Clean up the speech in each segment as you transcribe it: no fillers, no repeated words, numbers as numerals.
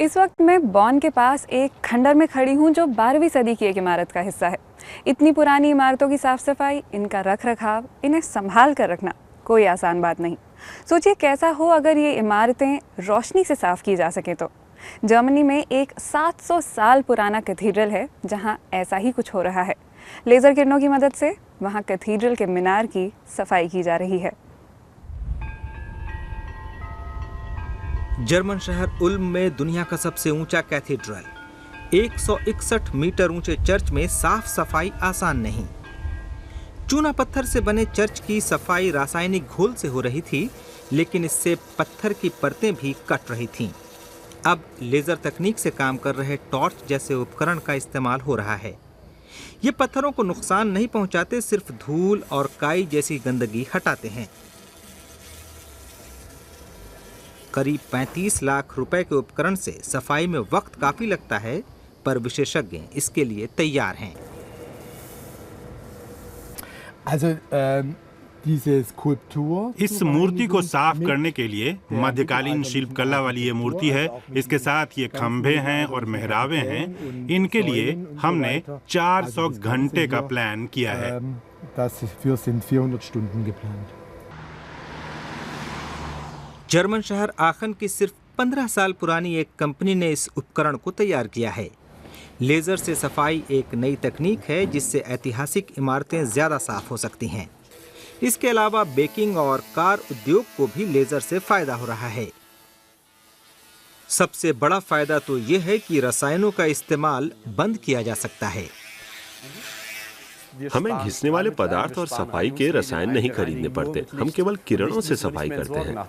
इस वक्त मैं बॉन के पास एक खंडर में खड़ी हूँ जो 12वीं सदी की एक इमारत का हिस्सा है। इतनी पुरानी इमारतों की साफ सफाई, इनका रख रखाव, इन्हें संभाल कर रखना कोई आसान बात नहीं। सोचिए कैसा हो अगर ये इमारतें रोशनी से साफ की जा सकें तो। जर्मनी में एक 700 साल पुराना कैथीड्रल है जहाँ ऐसा ही कुछ हो रहा है। लेज़र किरणों की मदद से वहाँ कैथीड्रल के मीनार की सफाई की जा रही है। जर्मन शहर उल्म में दुनिया का सबसे ऊंचा कैथीड्रल, 161 मीटर ऊंचे चर्च में साफ सफाई आसान नहीं। चूना पत्थर से बने चर्च की सफाई रासायनिक घोल से हो रही थी, लेकिन इससे पत्थर की परतें भी कट रही थीं। अब लेजर तकनीक से काम कर रहे टॉर्च जैसे उपकरण का इस्तेमाल हो रहा है। ये पत्थरों को नुकसान नहीं पहुंचाते, सिर्फ धूल और काई जैसी गंदगी हटाते हैं। करीब 35 लाख रुपए के उपकरण से सफाई में वक्त काफी लगता है, पर विशेषज्ञ इसके लिए तैयार हैं। इस मूर्ति को साफ करने के लिए मध्यकालीन शिल्पकला वाली ये मूर्ति है। इसके साथ ये खंभे हैं और मेहराबें हैं। इनके लिए हमने 400 घंटे का प्लान किया है। जर्मन शहर आखन की सिर्फ 15 साल पुरानी एक कंपनी ने इस उपकरण को तैयार किया है। लेजर से सफाई एक नई तकनीक है जिससे ऐतिहासिक इमारतें ज्यादा साफ हो सकती हैं। इसके अलावा बेकिंग और कार उद्योग को भी लेजर से फायदा हो रहा है। सबसे बड़ा फायदा तो यह है कि रसायनों का इस्तेमाल बंद किया जा सकता है। हमें घिसने वाले पदार्थ और सफाई के रसायन नहीं खरीदने पड़ते, हम केवल किरणों से सफाई करते हैं।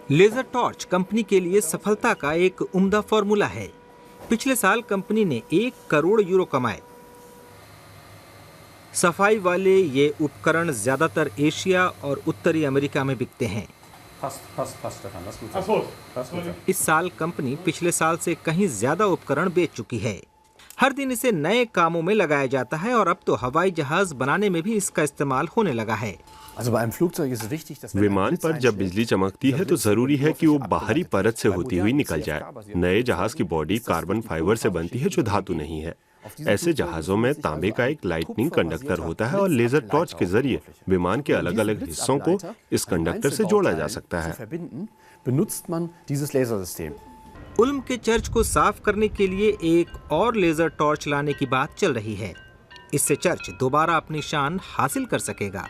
लेजर टॉर्च कंपनी के लिए सफलता का एक उम्दा फॉर्मूला है। पिछले साल कंपनी ने 1 करोड़ यूरो कमाए। सफाई वाले ये उपकरण ज्यादातर एशिया और उत्तरी अमेरिका में बिकते हैं। इस साल कंपनी पिछले साल से कहीं ज्यादा उपकरण बेच चुकी है। हर दिन इसे नए कामों में लगाया जाता है और अब तो हवाई जहाज बनाने में भी इसका इस्तेमाल होने लगा है। विमान पर जब बिजली चमकती है तो जरूरी है कि वो बाहरी परत से होती हुई निकल जाए। नए जहाज की बॉडी कार्बन फाइबर से बनती है जो धातु नहीं है। ऐसे जहाजों में तांबे का एक लाइटनिंग कंडक्टर होता है और लेजर टॉर्च के जरिए विमान के अलग अलग हिस्सों को इस कंडक्टर से जोड़ा जा सकता है। उल्म के चर्च को साफ करने के लिए एक और लेजर टॉर्च लाने की बात चल रही है। इससे चर्च दोबारा अपनी शान हासिल कर सकेगा।